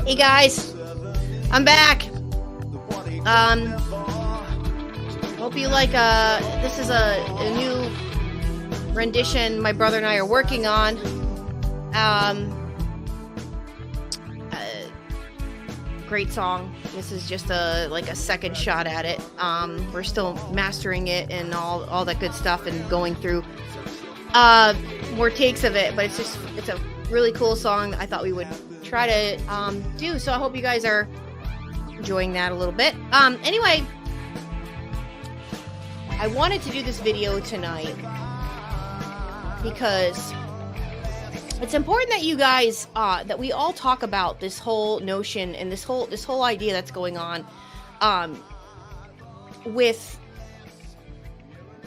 Hey guys, I'm back. Hope you like this is a new rendition my brother and I are working on. Great song. This is just a second shot at it. We're still mastering it and all that good stuff and going through more takes of it, but it's a really cool song I thought we would try to do. So I hope you guys are enjoying that a little bit. Anyway, I wanted to do this video tonight because it's important that you guys that we all talk about this whole notion and this whole idea that's going on with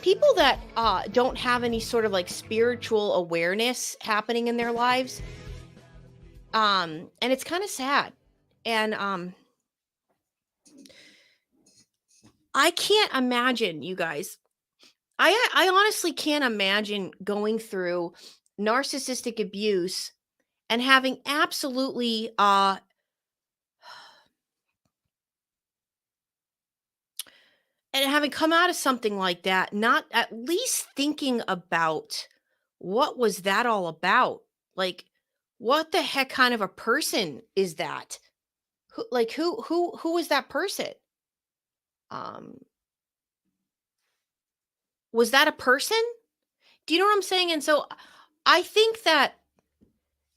people that don't have any sort of like spiritual awareness happening in their lives. And it's kind of sad. And I can't imagine, you guys. I honestly can't imagine going through narcissistic abuse and having absolutely and having come out of something like that, not at least thinking about what was that all about? Like, what the heck kind of a person is that? Who is that person? Was that a person? Do you know what I'm saying? And so I think that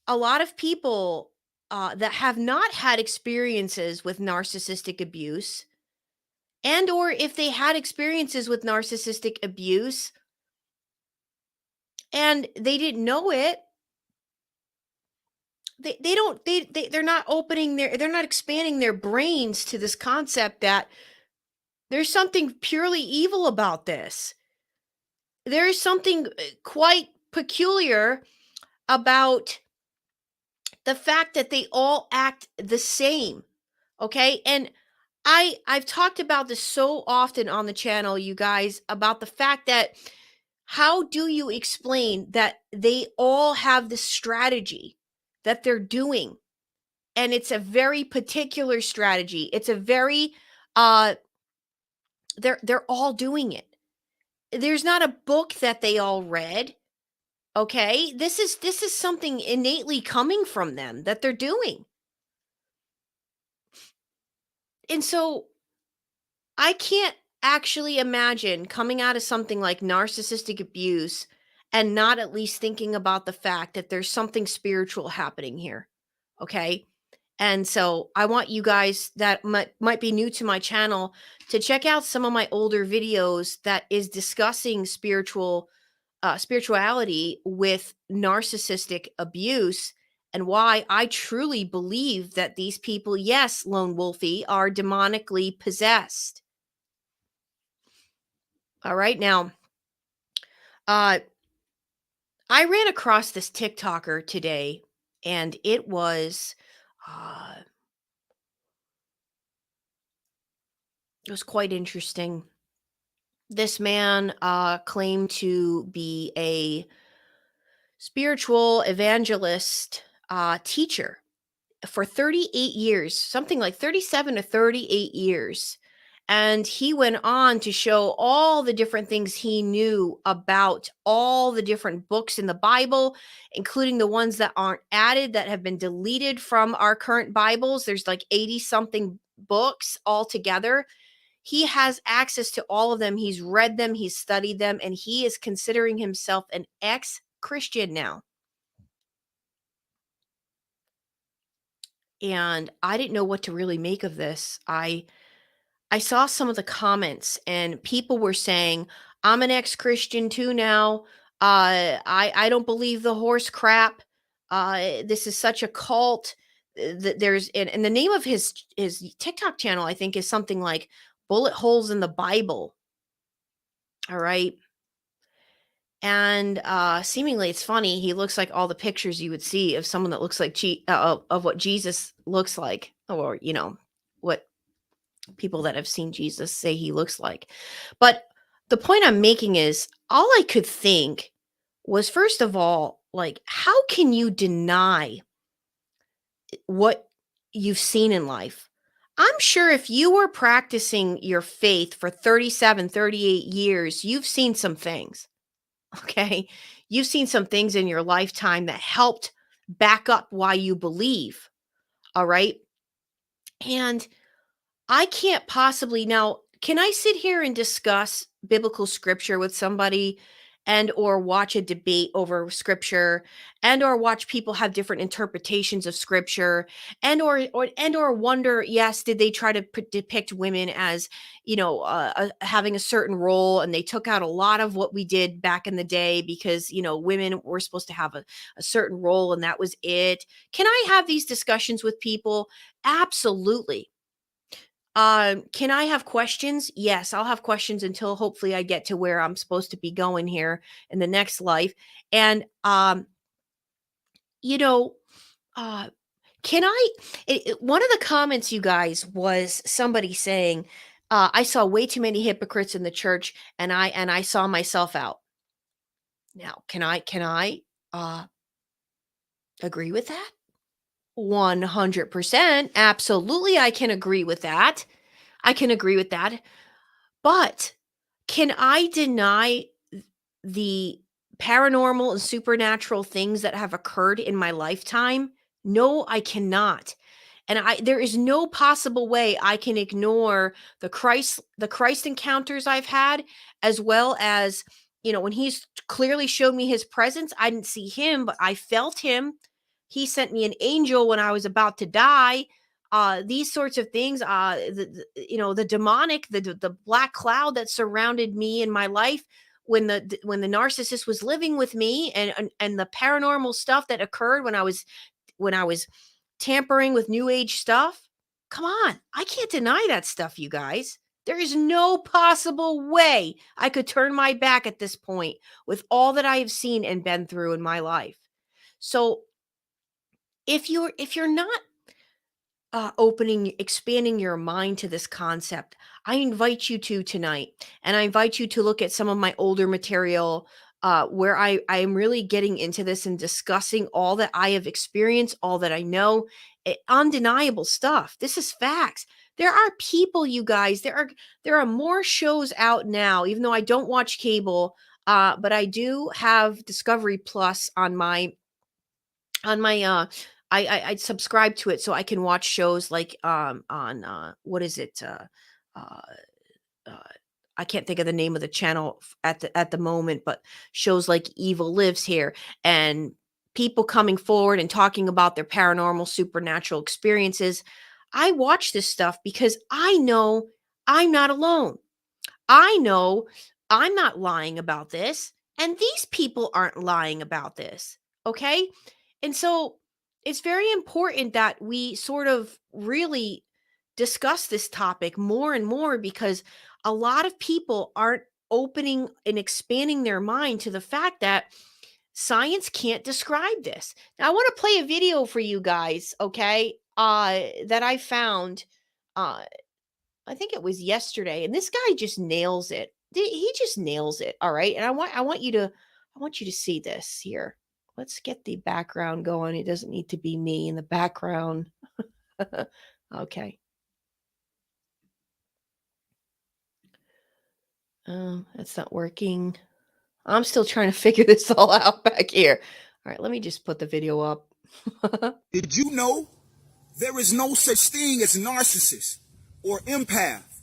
a lot of people that have not had experiences with narcissistic abuse, and or if they had experiences with narcissistic abuse and they didn't know it, they're not they're not expanding their brains to this concept that there's something purely evil about this. There is something quite peculiar about the fact that they all act the same. Okay? And I've talked about this so often on the channel, you guys, about the fact that how do you explain that they all have this strategy that they're doing? And it's a very particular strategy. It's a very they're all doing it. There's not a book that they all read. Okay? This is something innately coming from them that they're doing. And so I can't actually imagine coming out of something like narcissistic abuse and not at least thinking about the fact that there's something spiritual happening here. Okay? And so I want you guys that might be new to my channel to check out some of my older videos that is discussing spirituality with narcissistic abuse and why I truly believe that these people, yes, Lone Wolfie, are demonically possessed. All right. Now, I ran across this TikToker today, and it was quite interesting. This man claimed to be a spiritual evangelist teacher for 38 years, something like 37 to 38 years. And he went on to show all the different things he knew about all the different books in the Bible, including the ones that aren't added, that have been deleted from our current Bibles. There's like 80 something books altogether. He has access to all of them. He's read them, he's studied them, and he is considering himself an ex-Christian now. And I didn't know what to really make of this. I saw some of the comments, and people were saying, I'm an ex-Christian too now. I don't believe the horse crap. This is such a cult. There's and the name of his TikTok channel, I think, is something like Bullet Holes in the Bible. All right. And seemingly, it's funny. He looks like all the pictures you would see of someone that looks like of what Jesus looks like, or what people that have seen Jesus say he looks like. But the point I'm making is, all I could think was, first of all, like, how can you deny what you've seen in life. I'm sure if you were practicing your faith for 37, 38 years, you've seen some things. Okay. You've seen some things in your lifetime that helped back up why you believe. All right. And I can't possibly now, can I sit here and discuss biblical scripture with somebody and or watch a debate over scripture and or watch people have different interpretations of scripture and or wonder, yes, did they try to depict women as, having a certain role, and they took out a lot of what we did back in the day because, women were supposed to have a certain role and that was it. Can I have these discussions with people? Absolutely. Can I have questions? Yes, I'll have questions until hopefully I get to where I'm supposed to be going here in the next life. And you know, uh can I one of the comments, you guys, was somebody saying, I saw way too many hypocrites in the church and I saw myself out. Now, can I uh agree with that? 100%. Absolutely, I can agree with that. I can agree with that. But can I deny the paranormal and supernatural things that have occurred in my lifetime? No, I cannot. And there is no possible way I can ignore the Christ encounters I've had, as well as, when he's clearly showed me his presence. I didn't see him, but I felt him. He sent me an angel when I was about to die. These sorts of things, the demonic, the black cloud that surrounded me in my life when the narcissist was living with me, and the paranormal stuff that occurred when I was tampering with new age stuff. Come on, I can't deny that stuff, you guys. There is no possible way I could turn my back at this point with all that I have seen and been through in my life. So if you're not expanding your mind to this concept, I invite you to tonight. And I invite you to look at some of my older material, where I am really getting into this and discussing all that I have experienced, all that I know. Undeniable stuff. This is facts. There are people, you guys, there are more shows out now, even though I don't watch cable, but I do have Discovery Plus on my I subscribe to it so I can watch shows like on what is it uh uh I can't think of the name of the channel at the moment, but shows like Evil Lives Here, and people coming forward and talking about their paranormal supernatural experiences. I watch this stuff because I know I'm not alone. I know I'm not lying about this, and these people aren't lying about this. Okay. And so it's very important that we sort of really discuss this topic more and more, because a lot of people aren't opening and expanding their mind to the fact that science can't describe this. Now, I want to play a video for you guys, okay? That I found. Uh, I think it was yesterday, and this guy just nails it. He just nails it. All right. And I want you to see this here. Let's get the background going. It doesn't need to be me in the background. Okay. That's not working. I'm still trying to figure this all out back here. All right, let me just put the video up. Did you know there is no such thing as narcissist or empath?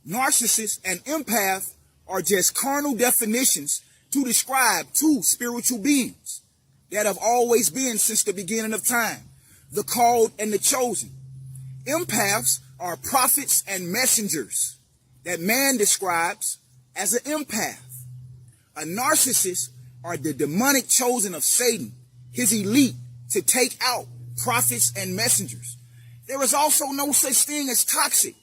Narcissist and empath are just carnal definitions to describe two spiritual beings that have always been since the beginning of time, the called and the chosen. Empaths are prophets and messengers that man describes as an empath. A narcissist are the demonic chosen of Satan, his elite, to take out prophets and messengers. There is also no such thing as toxic.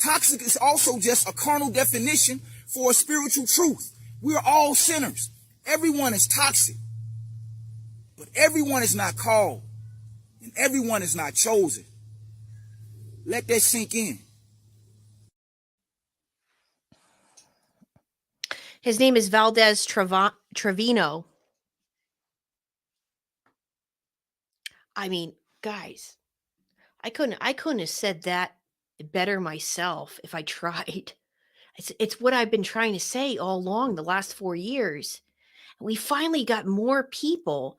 Toxic is also just a carnal definition for a spiritual truth. We are all sinners. Everyone is toxic. But everyone is not called, and everyone is not chosen. Let that sink in. His name is Valdez Trevino. I mean, guys, I couldn't have said that better myself if I tried. It's what I've been trying to say all along the last 4 years. We finally got more people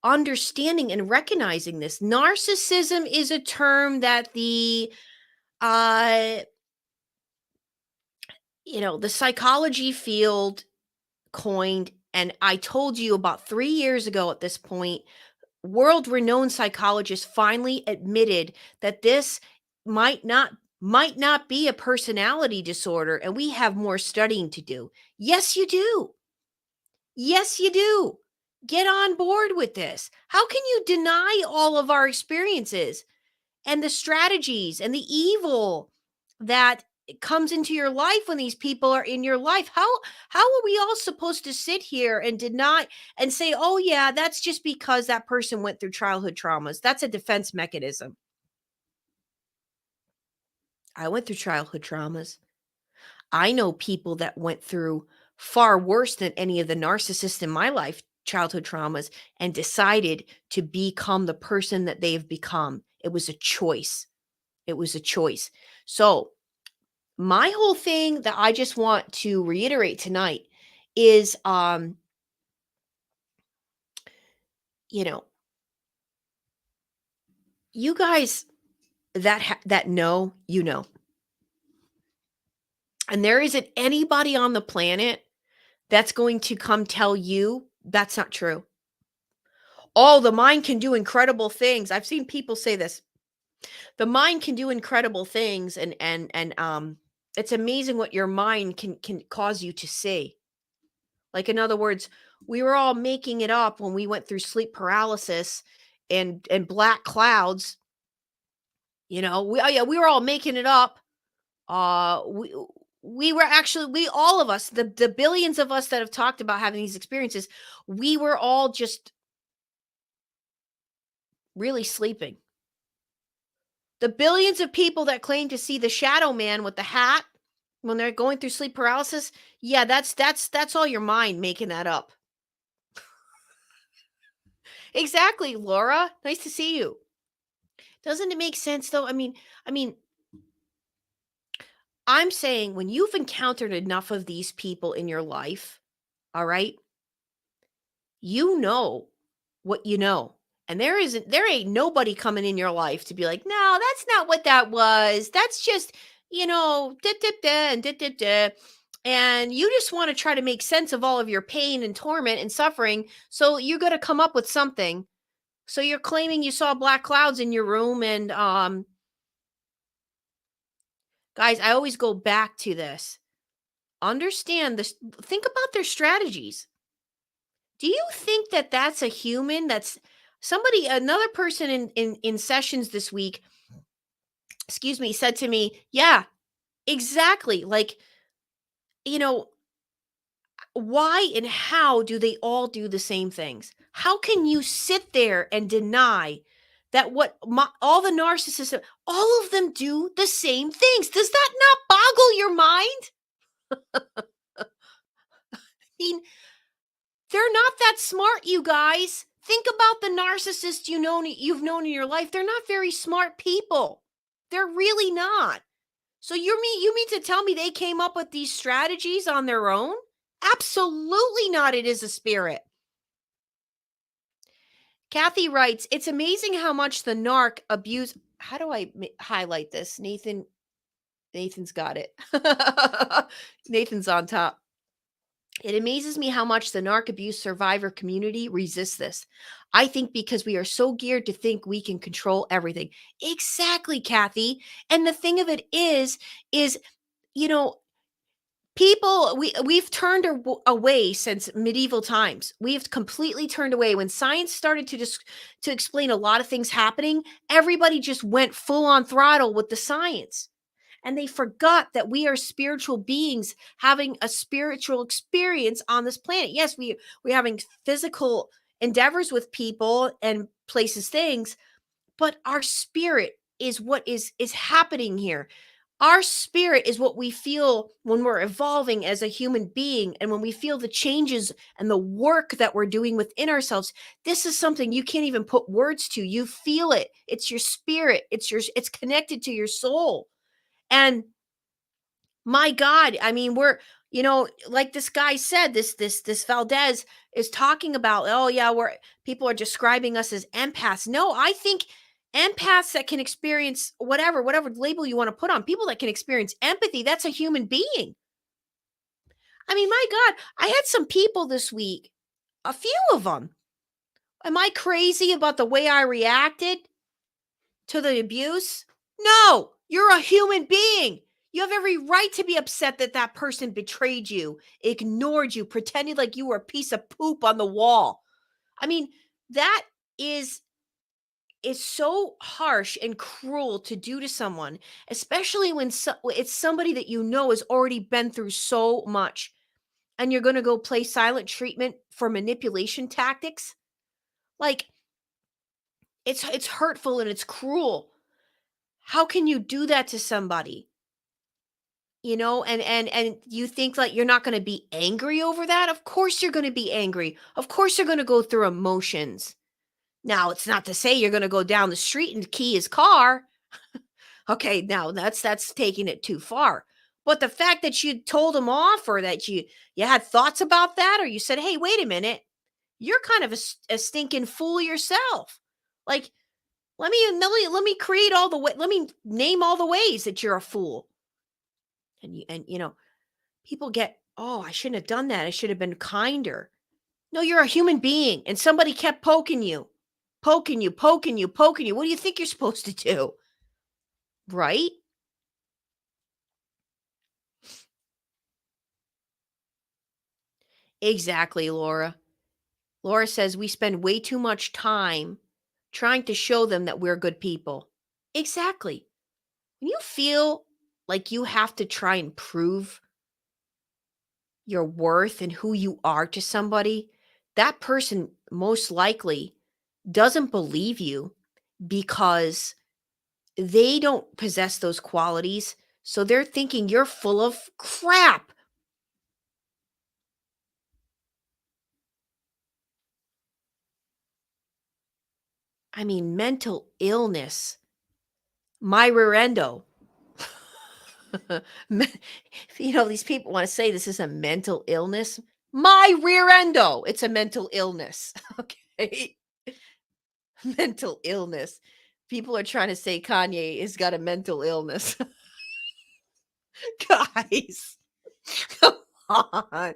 understanding and recognizing this. Narcissism is a term that uh, the psychology field coined, and I told you about 3 years ago at this point, world renowned psychologists finally admitted that this might not might not be a personality disorder, and we have more studying to do. Yes, you do. Yes, you do. Get on board with this. How can you deny all of our experiences and the strategies and the evil that comes into your life when these people are in your life? How are we all supposed to sit here and deny and say, "Oh yeah, that's just because that person went through childhood traumas. That's a defense mechanism." I went through childhood traumas. I know people that went through far worse than any of the narcissists in my life, childhood traumas, and decided to become the person that they've become. It was a choice. It was a choice. So, my whole thing that I just want to reiterate tonight is you know, you guys that know, you know. And there isn't anybody on the planet that's going to come tell you that's not true. Oh, the mind can do incredible things. I've seen people say this. The mind can do incredible things, and it's amazing what your mind can cause you to see. Like, in other words, we were all making it up when we went through sleep paralysis and black clouds. Oh yeah, we were all making it up. Uh, we we were actually, we all of us, the billions of us that have talked about having these experiences, we were all just really sleeping. The billions of people that claim to see the shadow man with the hat when they're going through sleep paralysis, yeah, that's all your mind making that up. Exactly, Laura. Nice to see you. Doesn't it make sense though? I mean, I'm saying when you've encountered enough of these people in your life, all right, you know what you know. And there ain't nobody coming in your life to be like, "No, that's not what that was. That's just, da da da and da da da." And you just want to try to make sense of all of your pain and torment and suffering. So you're going to come up with something. So you're claiming you saw black clouds in your room, and guys, I always go back to this. Understand this, think about their strategies. Do you think that that's a human? That's somebody, another person in sessions this week, excuse me, said to me, "Yeah, exactly. Like, you know, why and how do they all do the same things? How can you sit there and deny that all the narcissists, all of them do the same things? Does that not boggle your mind? I mean, they're not that smart, you guys. Think about the narcissists you've known in your life. They're not very smart people. They're really not. So you mean to tell me they came up with these strategies on their own? Absolutely not. It is a spirit. Kathy writes, "It's amazing how much the narc abuse." How do I highlight this? Nathan's got it. Nathan's on top. "It amazes me how much the narc abuse survivor community resists this. I think because we are so geared to think we can control everything." Exactly, Kathy. And the thing of it is, you know, people, we've turned away since medieval times. We've completely turned away when science started to explain a lot of things happening. Everybody just went full on throttle with the science. And they forgot that we are spiritual beings having a spiritual experience on this planet. Yes, we're having physical endeavors with people and places, things, but our spirit is what is happening here. Our spirit is what we feel when we're evolving as a human being, and when we feel the changes and the work that we're doing within ourselves. This is something you can't even put words to. You feel it. It's your spirit. It's connected to your soul. And my God, I mean, like this guy said, this Valdez is talking about, oh yeah, people are describing us as empaths. No, I think empaths that can experience whatever label you want to put on people that can experience empathy, that's a human being. I mean, my God, I had some people this week, a few of them. Am I crazy about the way I reacted to the abuse? No, you're a human being. You have every right to be upset that that person betrayed you, ignored you, pretended like you were a piece of poop on the wall. I mean, that is so harsh and cruel to do to someone, especially when it's somebody that you know has already been through so much, and you're going to go play silent treatment for manipulation tactics. Like, it's hurtful and it's cruel. How can you do that to somebody? And you think like you're not going to be angry over that? Of course you're going to be angry. Of course you're going to go through emotions. Now, it's not to say you're going to go down the street and key his car. Okay, now that's taking it too far. But the fact that you told him off, or that you had thoughts about that, or you said, "Hey, wait a minute. You're kind of a stinking fool yourself." Like, let me create all the way, let me name all the ways that you're a fool. And people get, "Oh, I shouldn't have done that. I should have been kinder." No, you're a human being, and somebody kept poking you, poking you, poking you, poking you. What do you think you're supposed to do? Right? Exactly, Laura. Laura says we spend way too much time trying to show them that we're good people. Exactly. When you feel like you have to try and prove your worth and who you are to somebody, that person most likely doesn't believe you, because they don't possess those qualities. So they're thinking you're full of crap. I mean, mental illness. My rearendo. These people want to say this is a mental illness. My rear endo. It's a mental illness. Okay. Mental illness. People are trying to say Kanye has got a mental illness. Guys, come on.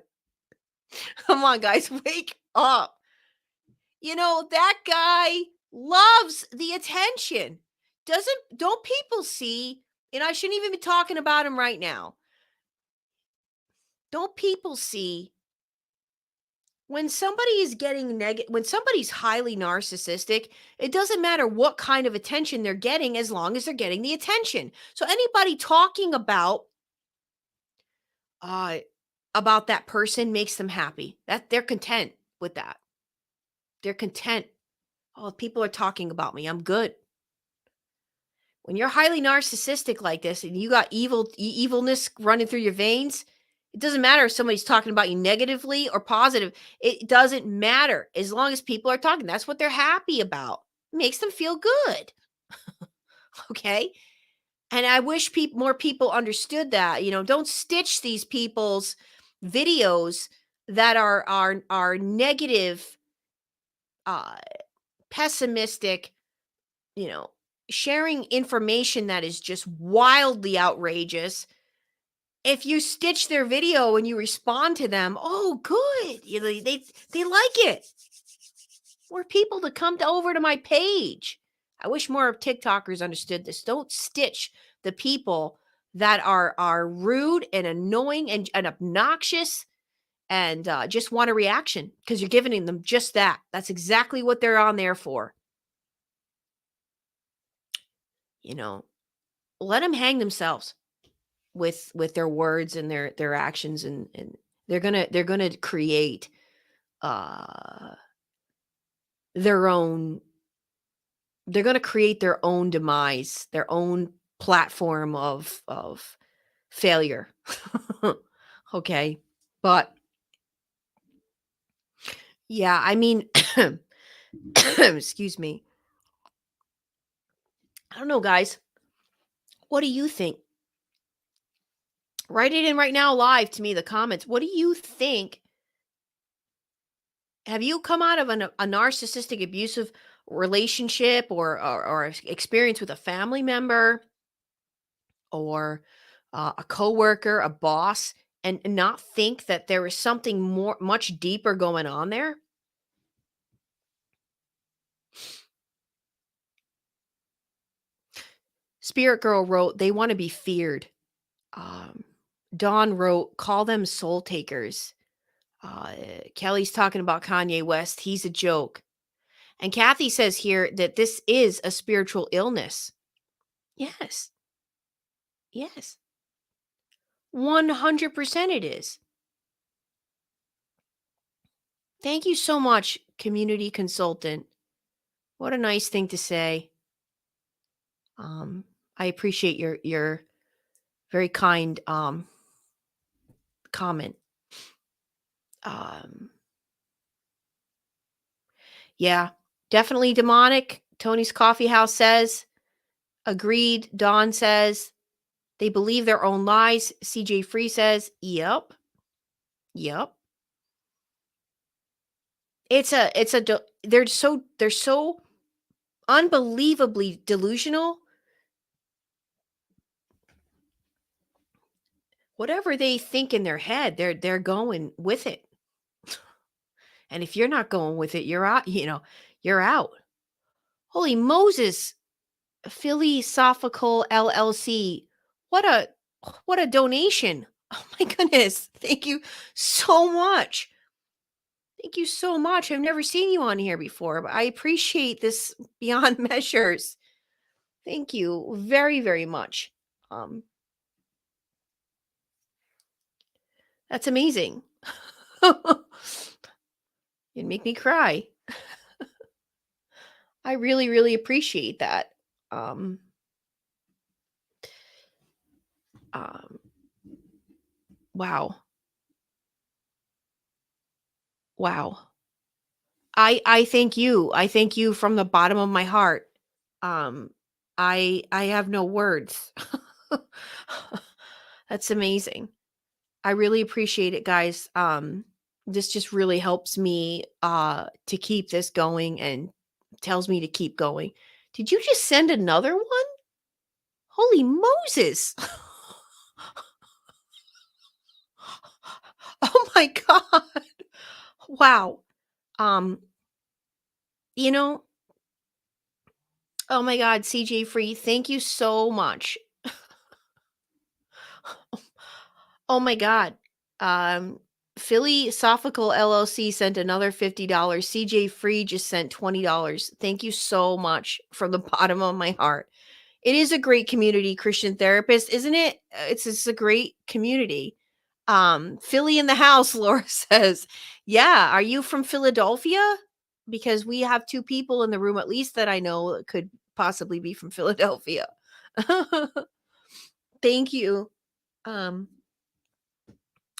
Come on, guys. Wake up. That guy loves the attention. Don't people see? And I shouldn't even be talking about him right now. Don't people see when somebody is getting negative, when somebody's highly narcissistic, it doesn't matter what kind of attention they're getting as long as they're getting the attention. So anybody talking uh about that person makes them happy. That they're content with that. They're content. Oh, people are talking about me. I'm good. When you're highly narcissistic like this and you got evilness running through your veins, it doesn't matter if somebody's talking about you negatively or positive. It doesn't matter as long as people are talking. That's what they're happy about. It makes them feel good. Okay. And I wish more people understood that. Don't stitch these people's videos that are negative, uh, pessimistic, you know, sharing information that is just wildly outrageous. If you stitch their video and you respond to them, oh, good. They like it. More people to come over to my page. I wish more of TikTokers understood this. Don't stitch the people that are rude and annoying and obnoxious, and just want a reaction, because you're giving them just that. That's exactly what they're on there for. You know, let them hang themselves with their words and their actions, and they're gonna create uh their own they're gonna create their own demise, their own platform of failure. Okay. But yeah, I mean, excuse me. I don't know, guys. What do you think? Write it in right now live to me, the comments. What do you think? Have you come out of a narcissistic abusive relationship or experience with a family member or a coworker, a boss, and not think that there is something more, much deeper going on there? Spirit Girl wrote, they want to be feared. Um, Dawn wrote, call them soul takers. Uh, Kelly's talking about Kanye West. He's a joke. And Kathy says here that this is a spiritual illness. Yes. Yes. 100% it is. Thank you so much, community consultant. What a nice thing to say. Um, I appreciate your very kind comment. Um, yeah, definitely demonic. Tony's Coffee House says. Agreed. Dawn says they believe their own lies. CJ Free says, "Yep, yep." They're so unbelievably delusional. Whatever they think in their head, they're going with it. And if you're not going with it, you're out, you're out. Holy Moses, Philosophical LLC. What a what a donation. Oh my goodness. Thank you so much. Thank you so much. I've never seen you on here before, but I appreciate this beyond measures. Thank you very, very much. Um, that's amazing. You'd make me cry. I really, really appreciate that. Um, um, wow. Wow. I thank you. I thank you from the bottom of my heart. Um, I have no words. That's amazing. I really appreciate it, guys. This just really helps me to keep this going and tells me to keep going. Did you just send another one? Holy Moses. Oh my god. Wow. Um, you know, oh my god, CJ Free, thank you so much. Oh my god. Um, Philosophical LLC sent another $50. CJ Free just sent $20. Thank you so much from the bottom of my heart. It is a great community, Christian Therapist, isn't it? It's a great community. Philly in the house, Laura says. Yeah, are you from Philadelphia? Because we have two people in the room at least that I know that could possibly be from Philadelphia. Thank you. Um,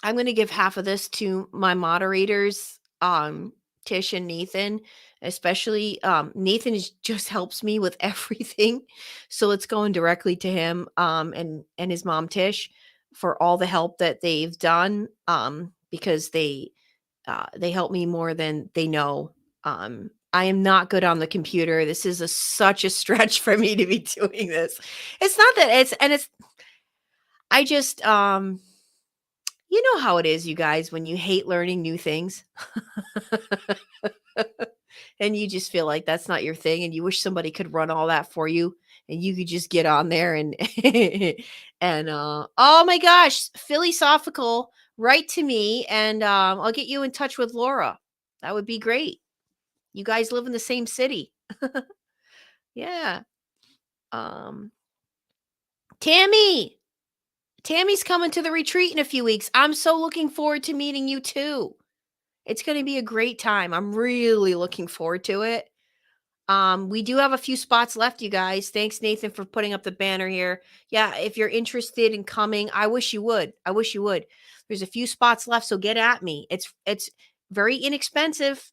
I'm going to give half of this to my moderators, Tish and Nathan, especially. Nathan just helps me with everything, so it's going directly to him, and his mom Tish for all the help that they've done, because they help me more than they know. I am not good on the computer. This is such a stretch for me to be doing this. It's not that it's I just you know how it is, you guys, when you hate learning new things and you just feel like that's not your thing and you wish somebody could run all that for you and you could just get on there and and oh my gosh, philosophical, write to me and I'll get you in touch with Laura. That would be great. You guys live in the same city. Yeah. Um Tammy. Tammy's coming to the retreat in a few weeks. I'm so looking forward to meeting you too. It's going to be a great time. I'm really looking forward to it. We do have a few spots left, you guys. Thanks, Nathan, for putting up the banner here. Yeah, if you're interested in coming, I wish you would. I wish you would. There's a few spots left, so get at me. It's very inexpensive.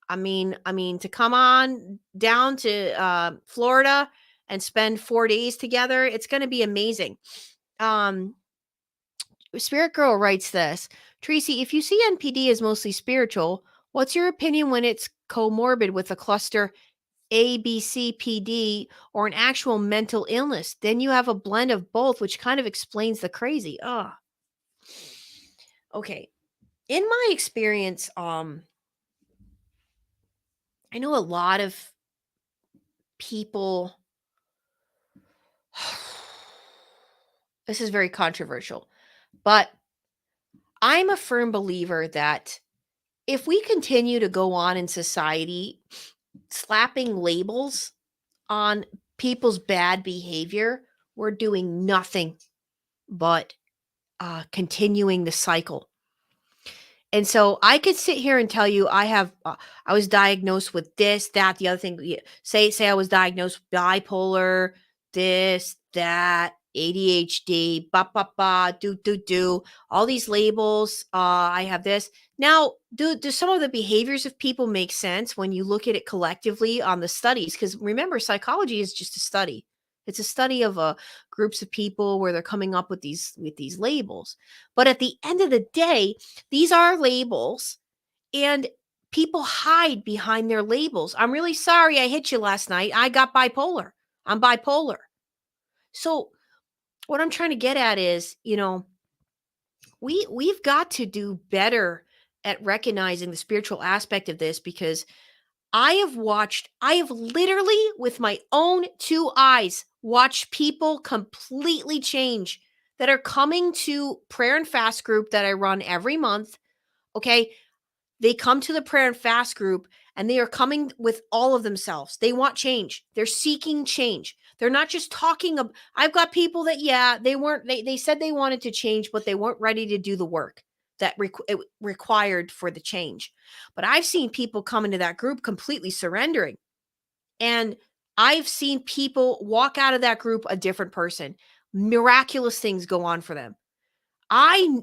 I mean, to come on down to Florida and spend 4 days together, it's going to be amazing. Spirit Girl writes this: Tracy, if you see NPD as mostly spiritual, what's your opinion when it's comorbid with a cluster ABCPD or an actual mental illness? Then you have a blend of both, which kind of explains the crazy. Okay. In my experience, I know a lot of people. This is very controversial, but I'm a firm believer that if we continue to go on in society slapping labels on people's bad behavior, we're doing nothing but continuing the cycle. And so I could sit here and tell you I was diagnosed with this, that, the other thing. Say I was diagnosed with bipolar, this, that, ADHD, do, all these labels. I have this. Now, do some of the behaviors of people make sense when you look at it collectively on the studies? Because remember, psychology is just a study. It's a study of groups of people where they're coming up with these labels. But at the end of the day, these are labels, and people hide behind their labels. I'm really sorry I hit you last night. I got bipolar. I'm bipolar. So what I'm trying to get at is, we've got to do better at recognizing the spiritual aspect of this, because I have literally with my own two eyes watched people completely change that are coming to prayer and fast group that I run every month. Okay. They come to the prayer and fast group and they are coming with all of themselves. They want change. They're seeking change. They're not just talking. I've got people that, they said they wanted to change, but they weren't ready to do the work that it required for the change. But I've seen people come into that group completely surrendering. And I've seen people walk out of that group a different person. Miraculous things go on for them.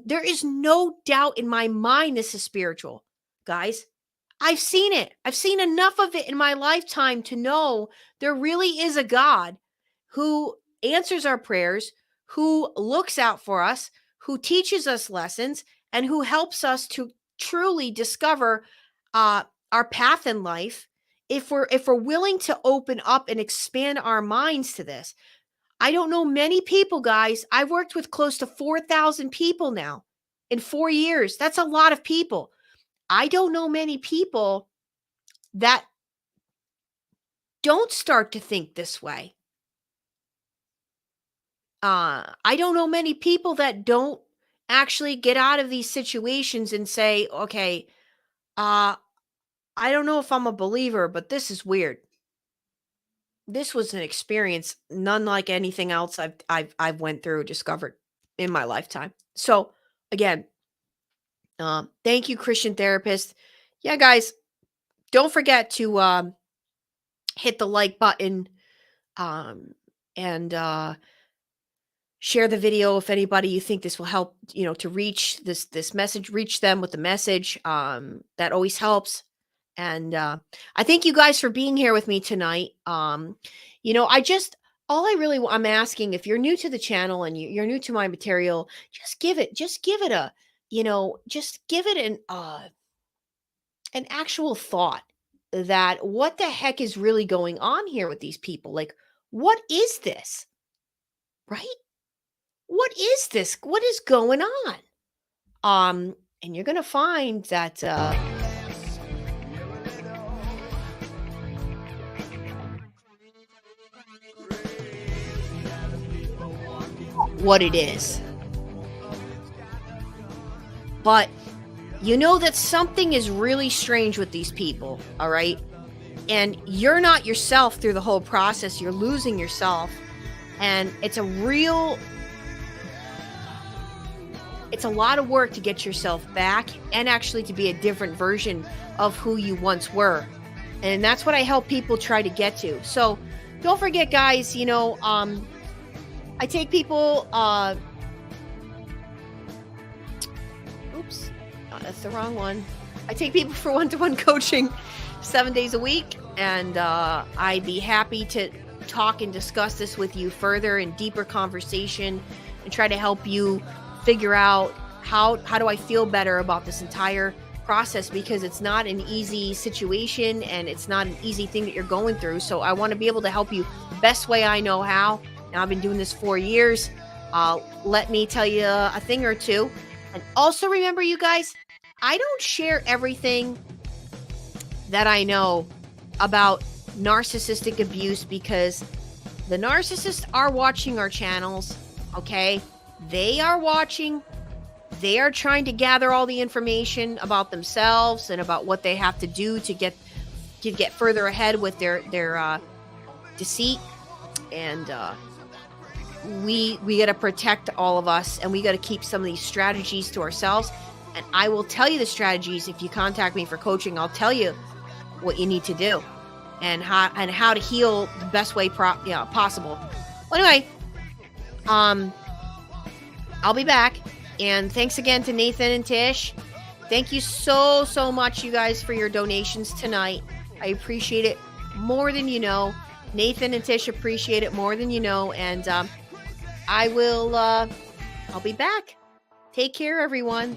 There is no doubt in my mind this is spiritual, guys. I've seen it. I've seen enough of it in my lifetime to know there really is a God who answers our prayers, who looks out for us, who teaches us lessons, and who helps us to truly discover our path in life if we're willing to open up and expand our minds to this. I don't know many people, guys. I've worked with close to 4,000 people now in 4 years. That's a lot of people. I don't know many people that don't start to think this way. I don't know many people that don't actually get out of these situations and say, okay, I don't know if I'm a believer, but this is weird. This was an experience none like anything else I've went through, discovered in my lifetime. So again, thank you, Christian therapist. Yeah, guys, don't forget to hit the like button and share the video if anybody you think this will help, to reach this message, reach them with the message. That always helps. And I thank you guys for being here with me tonight. I'm asking, if you're new to the channel and you're new to my material, just give it an actual thought that what the heck is really going on here with these people? Like, what is this? Right? What is this? What is going on? And you're going to find that, what it is. But you know that something is really strange with these people, all right? And you're not yourself through the whole process. You're losing yourself. And it's a lot of work to get yourself back and actually to be a different version of who you once were. And that's what I help people try to get to. So don't forget, guys, I take people, oops, that's the wrong one. I take people for one-to-one coaching 7 days a week, and I'd be happy to talk and discuss this with you further in deeper conversation and try to help you figure out how do I feel better about this entire process, because it's not an easy situation and it's not an easy thing that you're going through. So I want to be able to help you the best way I know how. Now, I've been doing this 4 years. Let me tell you a thing or two. And also remember, you guys, I don't share everything that I know about narcissistic abuse, because the narcissists are watching our channels, okay? They are watching. They are trying to gather all the information about themselves and about what they have to do to get further ahead with their deceit. And we got to protect all of us, and we got to keep some of these strategies to ourselves. And I will tell you the strategies. If you contact me for coaching, I'll tell you what you need to do and how to heal the best way possible. Well, anyway, I'll be back. And thanks again to Nathan and Tish. Thank you so much, you guys, for your donations tonight. I appreciate it more than you know. Nathan and Tish appreciate it more than you know. And I'll be back. Take care, everyone.